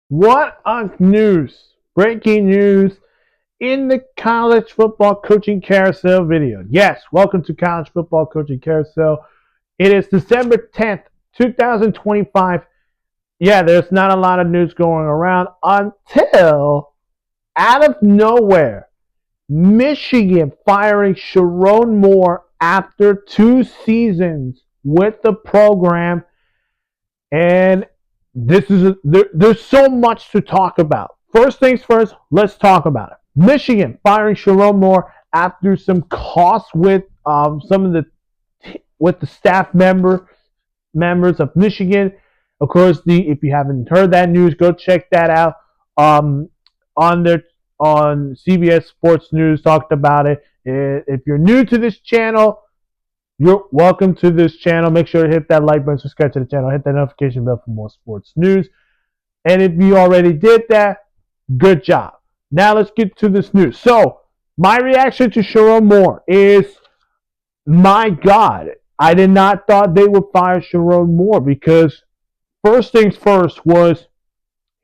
What on news? Breaking news in the college football coaching carousel video. Yes, welcome to college football coaching carousel. It is December 10th, 2025. Yeah, there's not a lot of news going around until out of nowhere, Michigan firing Sherrone Moore after 2 seasons with the program. And there's so much to talk about. First things first, let's talk about it. Michigan firing Sherrone Moore after some costs with some of the staff members of Michigan. Of course, if you haven't heard that news, go check that out. Um, on CBS Sports News talked about it. If you're new to this channel, you're welcome to this channel. Make sure to hit that like button, subscribe to the channel, hit that notification bell for more sports news. And if you already did that, good job. Now let's get to this news. So my reaction to Sherrone Moore is, my God, I did not thought they would fire Sherrone Moore because first things first was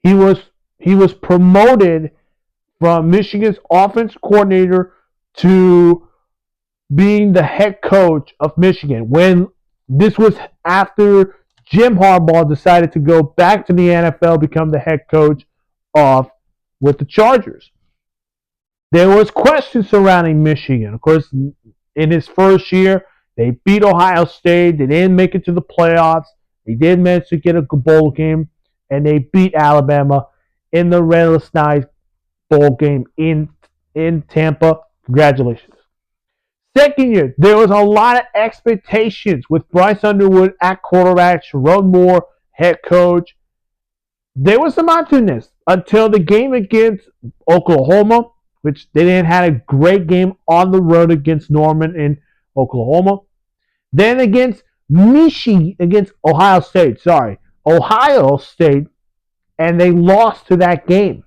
he was promoted from Michigan's offense coordinator to being the head coach of Michigan. When this was after Jim Harbaugh decided to go back to the NFL, become the head coach with the Chargers. There was questions surrounding Michigan. Of course, in his first year, they beat Ohio State. They didn't make it to the playoffs. They did manage to get a bowl game, and they beat Alabama in the Rattlesnake bowl game in Tampa. Congratulations. Second year, there was a lot of expectations with Bryce Underwood at quarterback, Sherrone Moore, head coach. There was some optimism until the game against Oklahoma, which they didn't have a great game on the road against Norman in Oklahoma. Then against Ohio State, and they lost to that game.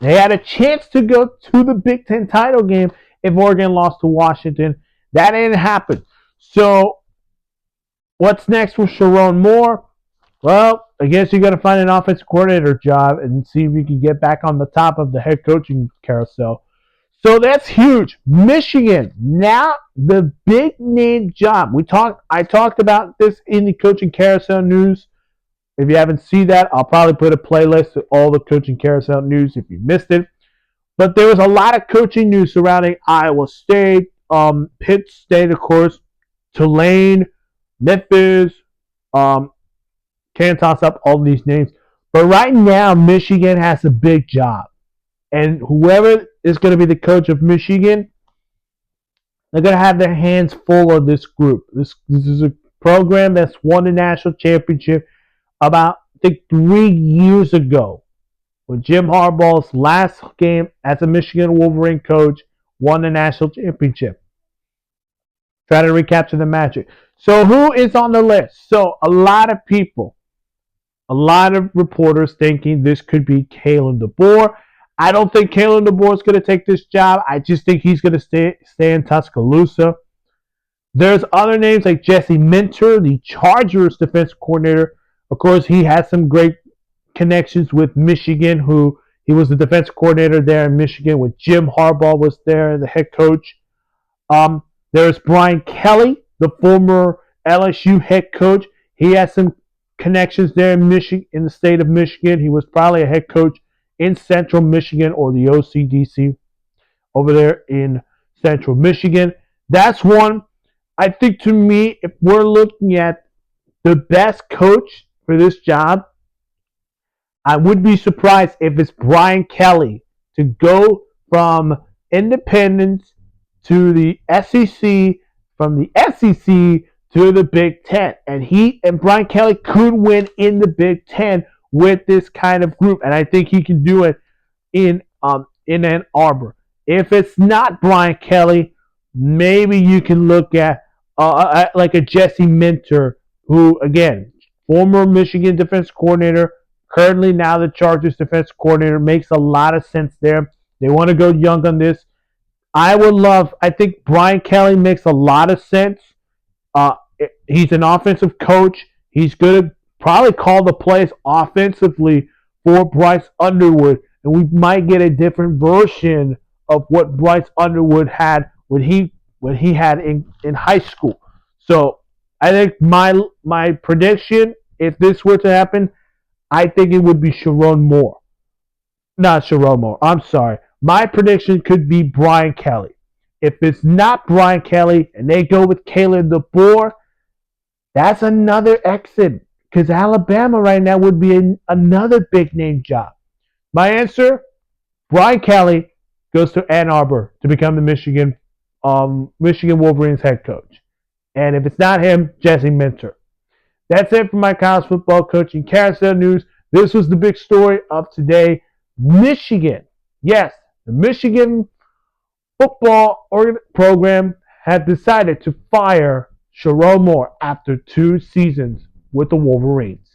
They had a chance to go to the Big Ten title game if Oregon lost to Washington. That didn't happen. So what's next for Sherrone Moore? Well, I guess you got to find an offensive coordinator job and see if you can get back on the top of the head coaching carousel. So that's huge. Michigan, now the big name job. I talked about this in the coaching carousel news. If you haven't seen that, I'll probably put a playlist of all the coaching carousel news if you missed it. But there was a lot of coaching news surrounding Iowa State, Pitt State, of course, Tulane, Memphis. Can't toss up all these names. But right now, Michigan has a big job. And whoever is going to be the coach of Michigan, they're going to have their hands full of this group. This is a program that's won the national championship about, I think, 3 years ago. When Jim Harbaugh's last game as a Michigan Wolverine coach won the national championship. Try to recapture the magic. So who is on the list? So a lot of people, a lot of reporters thinking this could be Kalen DeBoer. I don't think Kalen DeBoer is going to take this job. I just think he's going to stay in Tuscaloosa. There's other names like Jesse Minter, the Chargers defense coordinator. Of course, he has some great connections with Michigan, he was the defense coordinator there in Michigan when Jim Harbaugh was there, the head coach. There's Brian Kelly, the former LSU head coach. He has some connections there in Michigan, in the state of Michigan. He was probably a head coach in Central Michigan or the OCDC over there in Central Michigan. That's one. I think, to me, if we're looking at the best coach for this job, I would be surprised if it's Brian Kelly to go from independence to the SEC, from the SEC to the Big Ten. And Brian Kelly could win in the Big Ten with this kind of group. And I think he can do it in Ann Arbor. If it's not Brian Kelly, maybe you can look at like a Jesse Minter, who, again, former Michigan defense coordinator, currently now the Chargers defense coordinator. Makes a lot of sense there. They want to go young on this. I think Brian Kelly makes a lot of sense. He's an offensive coach. He's going to probably call the plays offensively for Bryce Underwood, and we might get a different version of what Bryce Underwood had when he had in high school. So I think my prediction, if this were to happen, I think it would be Sherrone Moore. Not Sherrone Moore. I'm sorry. My prediction could be Brian Kelly. If it's not Brian Kelly and they go with Kalen DeBoer, that's another exit because Alabama right now would be another big name job. My answer: Brian Kelly goes to Ann Arbor to become the Michigan Wolverines head coach. And if it's not him, Jesse Minter. That's it for my college football coaching carousel news. This was the big story of today. Michigan, yes, the Michigan football program had decided to fire Sherrone Moore after 2 seasons with the Wolverines.